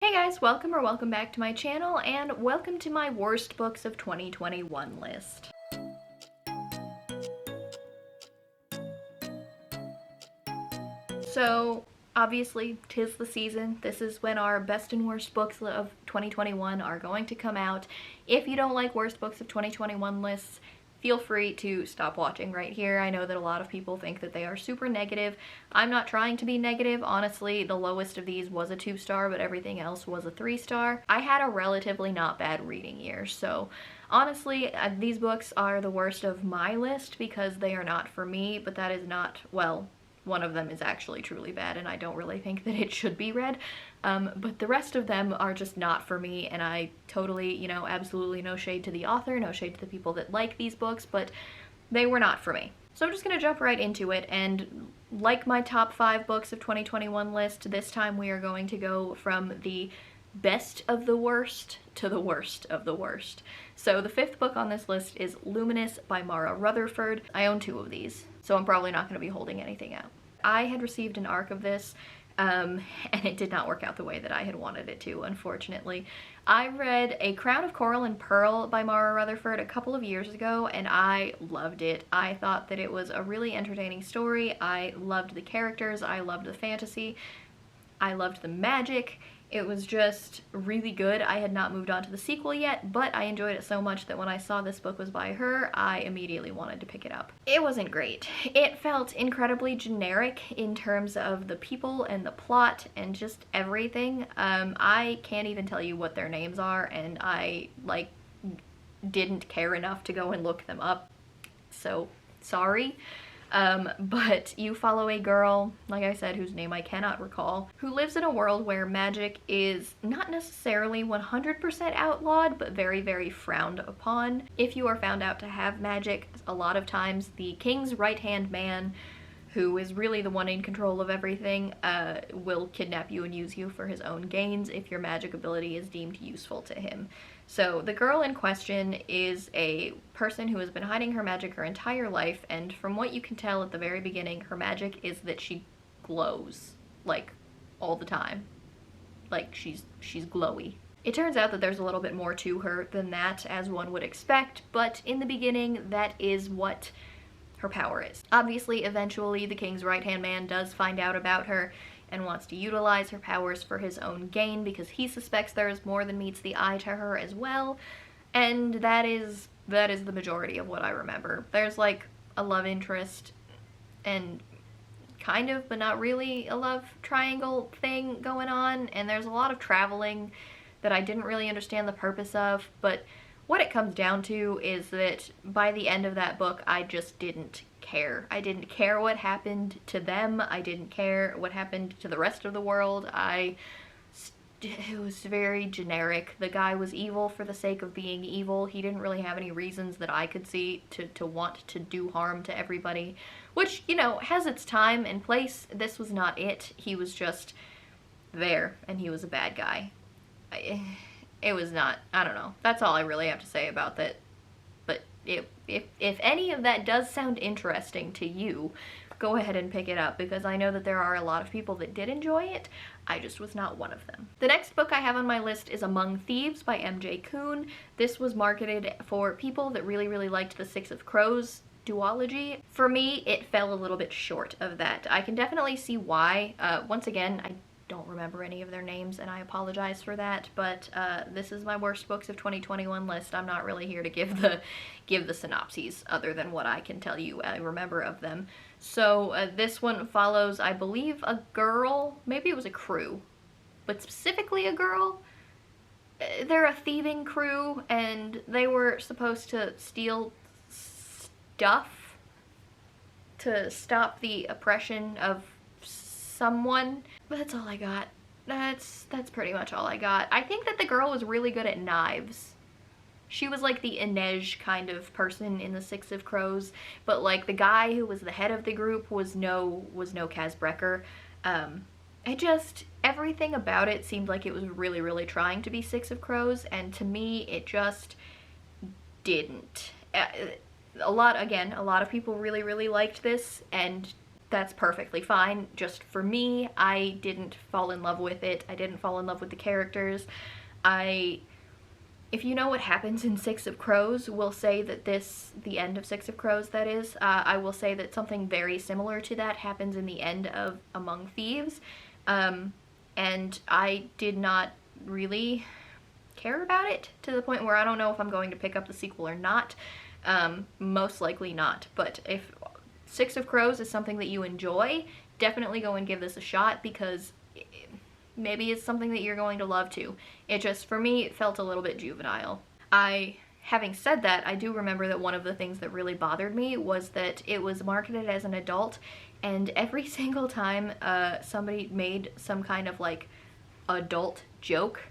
Hey guys, welcome back to my channel, and welcome to my worst books of 2021 list. So, obviously, 'tis the season. This is when our best and worst books of 2021 are going to come out. If you don't like worst books of 2021 lists, feel free to stop watching right here. I know that a lot of people think that they are super negative. I'm not trying to be negative. Honestly, the lowest of these was a 2-star, but everything else was a 3-star. I had a relatively not bad reading year, so honestly, these books are the worst of my list because they are not for me, but that is not, well, one of them is actually truly bad and I don't really think that it should be read, but the rest of them are just not for me, and I totally, absolutely no shade to the author, no shade to the people that like these books, but they were not for me. So I'm just gonna jump right into it, and like my top 5 books of 2021 list, this time we are going to go from the best of the worst to the worst of the worst. So the 5th book on this list is Luminous by Mara Rutherford. I own 2 of these, so I'm probably not going to be holding anything out. I had received an ARC of this, and it did not work out the way that I had wanted it to, unfortunately. I read A Crown of Coral and Pearl by Mara Rutherford a couple of years ago, and I loved it. I thought that it was a really entertaining story. I loved the characters, I loved the fantasy, I loved the magic. It was just really good. I had not moved on to the sequel yet, but I enjoyed it so much that when I saw this book was by her, I immediately wanted to pick it up. It wasn't great. It felt incredibly generic in terms of the people and the plot and just everything. I can't even tell you what their names are, and I, didn't care enough to go and look them up, so sorry. But you follow a girl, like I said, whose name I cannot recall, who lives in a world where magic is not necessarily 100% outlawed, but very, very frowned upon. If you are found out to have magic, a lot of times the king's right-hand man, who is really the one in control of everything, will kidnap you and use you for his own gains if your magic ability is deemed useful to him. So the girl in question is a person who has been hiding her magic her entire life, and from what you can tell at the very beginning, her magic is that she glows, like, all the time. Like, she's glowy. It turns out that there's a little bit more to her than that, as one would expect, but in the beginning, that is what her power is. Obviously, eventually, the king's right-hand man does find out about her and wants to utilize her powers for his own gain because he suspects there is more than meets the eye to her as well, and that is the majority of what I remember. There's like a love interest and kind of, but not really, a love triangle thing going on, and there's a lot of traveling that I didn't really understand the purpose of, but what it comes down to is that by the end of that book, I just didn't care. I didn't care what happened to them. I didn't care what happened to the rest of the world. It was very generic. The guy was evil for the sake of being evil. He didn't really have any reasons that I could see to want to do harm to everybody, which, has its time and place. This was not it. He was just there, and he was a bad guy. It was not, I don't know. That's all I really have to say about that. But if any of that does sound interesting to you, go ahead and pick it up, because I know that there are a lot of people that did enjoy it. I just was not one of them. The next book I have on my list is Among Thieves by M.J. Kuhn. This was marketed for people that really, really liked the Six of Crows duology. For me, it fell a little bit short of that. I can definitely see why. Once again, I don't remember any of their names, and I apologize for that, but this is my worst books of 2021 list. I'm not really here to give the synopses other than what I can tell you I remember of them. So this one follows, I believe, a girl, maybe it was a crew, but specifically a girl. They're a thieving crew, and they were supposed to steal stuff to stop the oppression of someone. That's all I got. That's pretty much all I got. I think that the girl was really good at knives. She was like the Inej kind of person in the Six of Crows, but like the guy who was the head of the group was no Kaz Brecker. Everything about it seemed like it was really, really trying to be Six of Crows, and to me it just didn't. A lot of people really, really liked this, and that's perfectly fine. Just for me, I didn't fall in love with it. I didn't fall in love with the characters. If you know what happens in Six of Crows, we'll say that the end of Six of Crows, that is, I will say that something very similar to that happens in the end of Among Thieves, and I did not really care about it to the point where I don't know if I'm going to pick up the sequel or not. Most likely not, but if Six of Crows is something that you enjoy, definitely go and give this a shot, because maybe it's something that you're going to love too. It just, for me, it felt a little bit juvenile. Having said that, I do remember that one of the things that really bothered me was that it was marketed as an adult, and every single time somebody made some kind of like adult joke,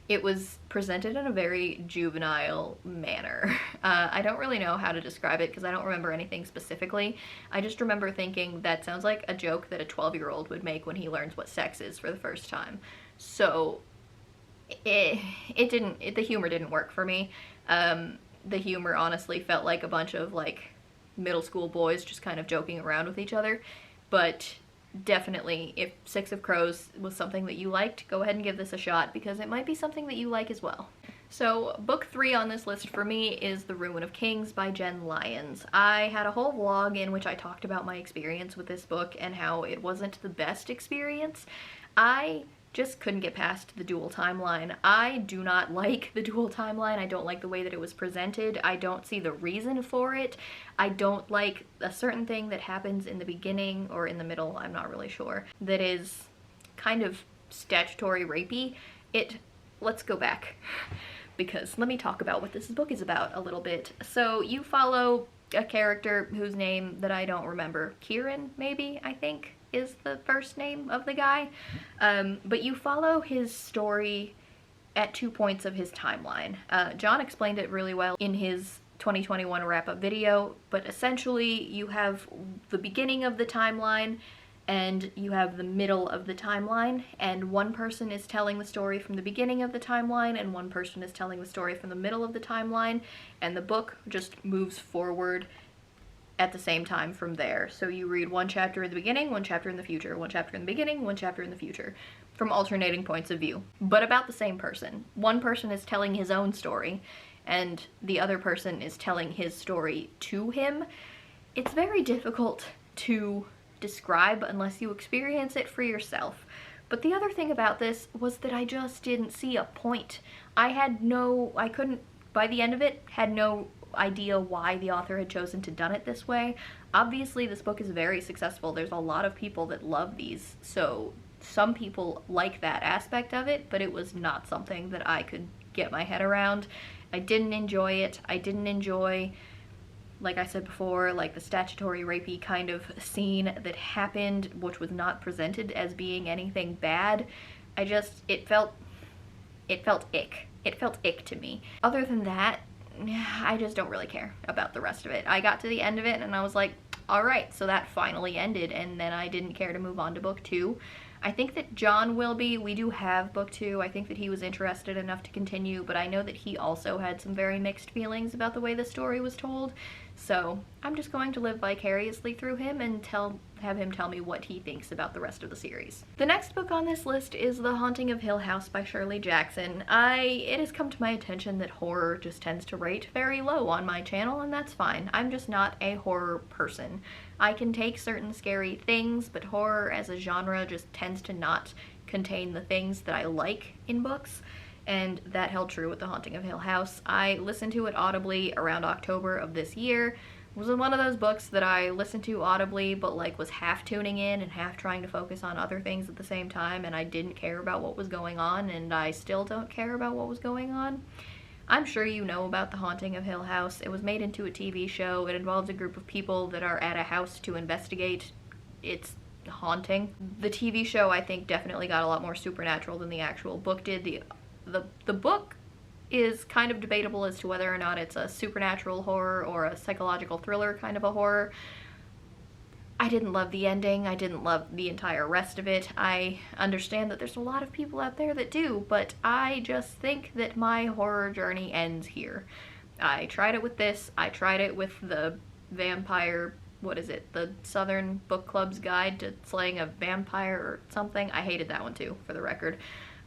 it was presented in a very juvenile manner. I don't really know how to describe it because I don't remember anything specifically. I just remember thinking that sounds like a joke that a 12-year-old would make when he learns what sex is for the first time. So the humor didn't work for me. The humor honestly felt like a bunch of like middle school boys just kind of joking around with each other. But definitely, if Six of Crows was something that you liked, go ahead and give this a shot, because it might be something that you like as well. So book 3 on this list for me is The Ruin of Kings by Jen Lyons. I had a whole vlog in which I talked about my experience with this book and how it wasn't the best experience. I just couldn't get past the dual timeline. I do not like the dual timeline. I don't like the way that it was presented. I don't see the reason for it. I don't like a certain thing that happens in the beginning or in the middle, I'm not really sure, that is kind of statutory rapey. Let's go back, because let me talk about what this book is about a little bit. So you follow a character whose name that I don't remember. Kieran, maybe, I think, is the first name of the guy. But you follow his story at 2 points of his timeline. John explained it really well in his 2021 wrap-up video, but essentially you have the beginning of the timeline and you have the middle of the timeline, and one person is telling the story from the beginning of the timeline and one person is telling the story from the middle of the timeline, and the book just moves forward at the same time from there. So you read one chapter in the beginning, one chapter in the future, one chapter in the beginning, one chapter in the future, from alternating points of view, but about the same person. One person is telling his own story and the other person is telling his story to him. It's very difficult to describe unless you experience it for yourself. But the other thing about this was that I just didn't see a point. I couldn't, by the end of it, had no idea why the author had chosen to done it this way. Obviously this book is very successful. There's a lot of people that love these, so some people like that aspect of it, but it was not something that I could get my head around. I didn't enjoy it. I didn't enjoy, like I said before, like the statutory rapey kind of scene that happened, which was not presented as being anything bad. It felt ick. It felt ick to me. Other than that, I just don't really care about the rest of it. I got to the end of it and I was like, alright, so that finally ended, and then I didn't care to move on to book 2. I think that John will be. We do have book 2. I think that he was interested enough to continue, but I know that he also had some very mixed feelings about the way the story was told. So I'm just going to live vicariously through him and have him tell me what he thinks about the rest of the series. The next book on this list is The Haunting of Hill House by Shirley Jackson. It has come to my attention that horror just tends to rate very low on my channel, and that's fine. I'm just not a horror person. I can take certain scary things, but horror as a genre just tends to not contain the things that I like in books, and that held true with The Haunting of Hill House. I listened to it audibly around October of this year. It was one of those books that I listened to audibly, but like was half tuning in and half trying to focus on other things at the same time, and I didn't care about what was going on, and I still don't care about what was going on. I'm sure you know about The Haunting of Hill House. It was made into a TV show. It involves a group of people that are at a house to investigate its haunting. The TV show, I think, definitely got a lot more supernatural than the actual book did. The book is kind of debatable as to whether or not it's a supernatural horror or a psychological thriller kind of a horror. I didn't love the ending. I didn't love the entire rest of it. I understand that there's a lot of people out there that do, but I just think that my horror journey ends here. I tried it with this. I tried it with the vampire what is it, the Southern Book Club's Guide to Slaying a Vampire or something. I hated that one too, for the record.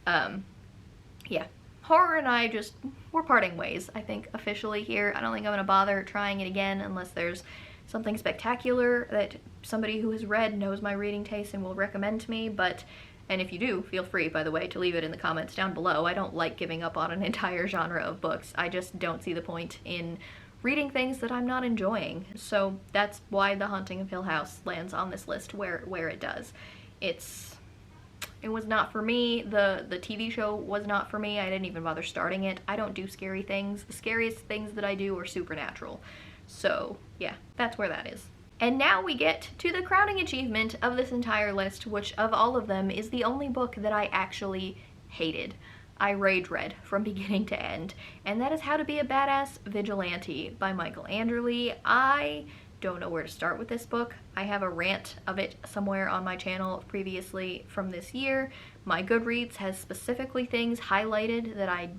Yeah. Horror and I just, we're parting ways, I think, officially here. I don't think I'm gonna bother trying it again unless there's something spectacular that somebody who has read knows my reading taste and will recommend to me, but, and if you do, feel free, by the way, to leave it in the comments down below. I don't like giving up on an entire genre of books. I just don't see the point in reading things that I'm not enjoying. So that's why The Haunting of Hill House lands on this list where it does. It was not for me. The TV show was not for me. I didn't even bother starting it. I don't do scary things. The scariest things that I do are supernatural. So yeah, that's where that is. And now we get to the crowning achievement of this entire list, which of all of them is the only book that I actually hated. I rage read from beginning to end, and that is How to Be a Badass Vigilante by Michael Anderle. I don't know where to start with this book. I have a rant of it somewhere on my channel previously from this year. My Goodreads has specifically things highlighted that I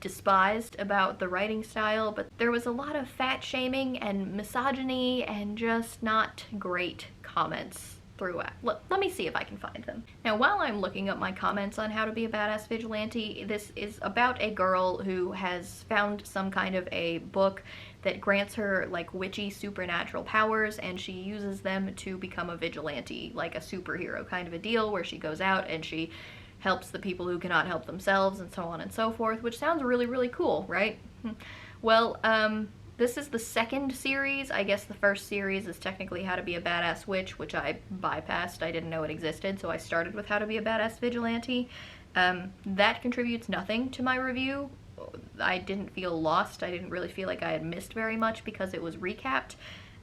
despised about the writing style, but there was a lot of fat shaming and misogyny and just not great comments throughout. Let me see if I can find them. Now, while I'm looking up my comments on How to Be a Badass Vigilante, this is about a girl who has found some kind of a book that grants her like witchy supernatural powers, and she uses them to become a vigilante, like a superhero kind of a deal, where she goes out and she helps the people who cannot help themselves and so on and so forth, which sounds really, really cool, right? Well, this is the second series. I guess the first series is technically How to Be a Badass Witch, which I bypassed. I didn't know it existed, so I started with How to Be a Badass Vigilante. That contributes nothing to my review. I didn't feel lost. I didn't really feel like I had missed very much because it was recapped.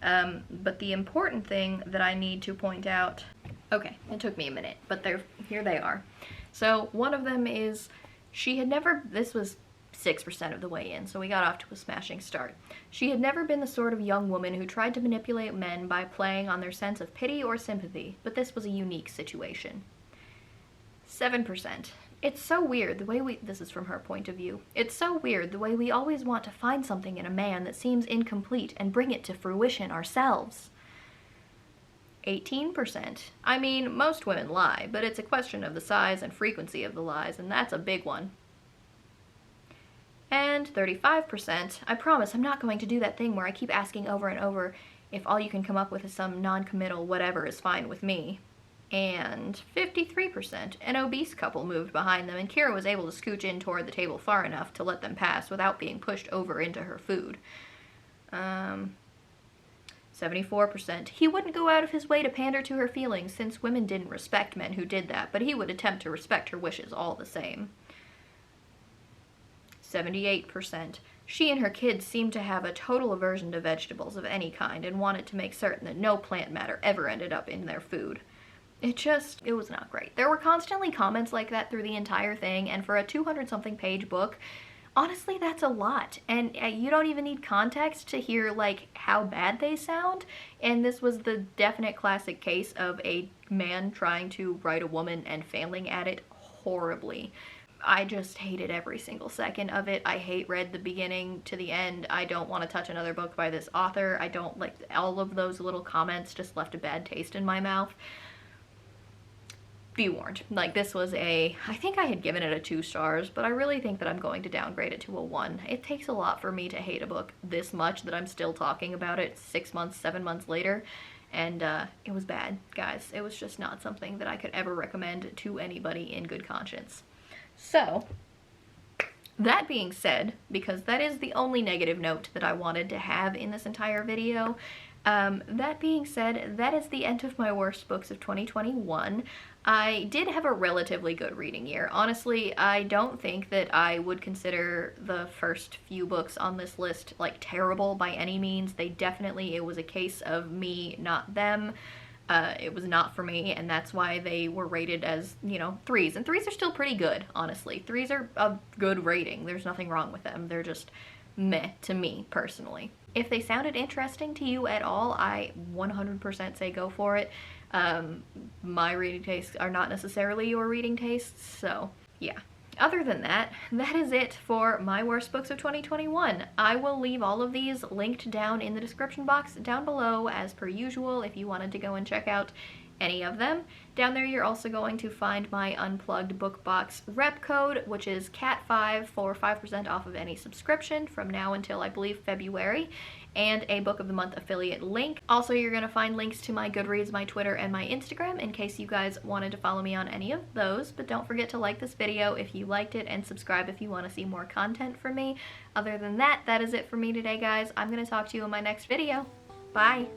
But the important thing that I need to point out, okay, it took me a minute, but here they are. So one of them is, this was 6% of the way in, so we got off to a smashing start. She had never been the sort of young woman who tried to manipulate men by playing on their sense of pity or sympathy, but this was a unique situation. 7%. It's so weird the way this is from her point of view, it's so weird the way we always want to find something in a man that seems incomplete and bring it to fruition ourselves. 18%. I mean, most women lie, but it's a question of the size and frequency of the lies, and that's a big one. And 35%, I promise I'm not going to do that thing where I keep asking over and over if all you can come up with is some non-committal whatever is fine with me. And 53%, an obese couple moved behind them, and Kira was able to scooch in toward the table far enough to let them pass without being pushed over into her food. 74%, he wouldn't go out of his way to pander to her feelings since women didn't respect men who did that, but he would attempt to respect her wishes all the same. 78%, she and her kids seemed to have a total aversion to vegetables of any kind and wanted to make certain that no plant matter ever ended up in their food. It was not great. There were constantly comments like that through the entire thing, and for a 200-something page book, honestly, that's a lot. And you don't even need context to hear, like, how bad they sound. And this was the definite classic case of a man trying to write a woman and failing at it horribly. I just hated every single second of it. I hate read the beginning to the end. I don't want to touch another book by this author. I don't like all of those little comments just left a bad taste in my mouth. Be warned. Like, this was I think I had given it a 2 stars, but I really think that I'm going to downgrade it to a 1. It takes a lot for me to hate a book this much that I'm still talking about it 6 months, 7 months later, and it was bad, guys. It was just not something that I could ever recommend to anybody in good conscience. So, that being said, because that is the only negative note that I wanted to have in this entire video, that being said, that is the end of my worst books of 2021. I did have a relatively good reading year. Honestly, I don't think that I would consider the first few books on this list, like, terrible by any means. It was a case of me, not them. It was not for me, and that's why they were rated as, 3s. And 3s are still pretty good, honestly. 3s are a good rating. There's nothing wrong with them. They're just meh to me, personally. If they sounded interesting to you at all, I 100% say go for it. My reading tastes are not necessarily your reading tastes, so yeah. other than that, that is it for my worst books of 2021. I will leave all of these linked down in the description box down below as per usual if you wanted to go and check out any of them. Down there you're also going to find my unplugged book box rep code, which is CAT5 for 5% off of any subscription from now until I believe February, and a book of the month affiliate link. Also, you're going to find links to my Goodreads, my Twitter, and my Instagram in case you guys wanted to follow me on any of those. But don't forget to like this video if you liked it and subscribe if you want to see more content from me. Other than that, that is it for me today, guys. I'm going to talk to you in my next video. Bye!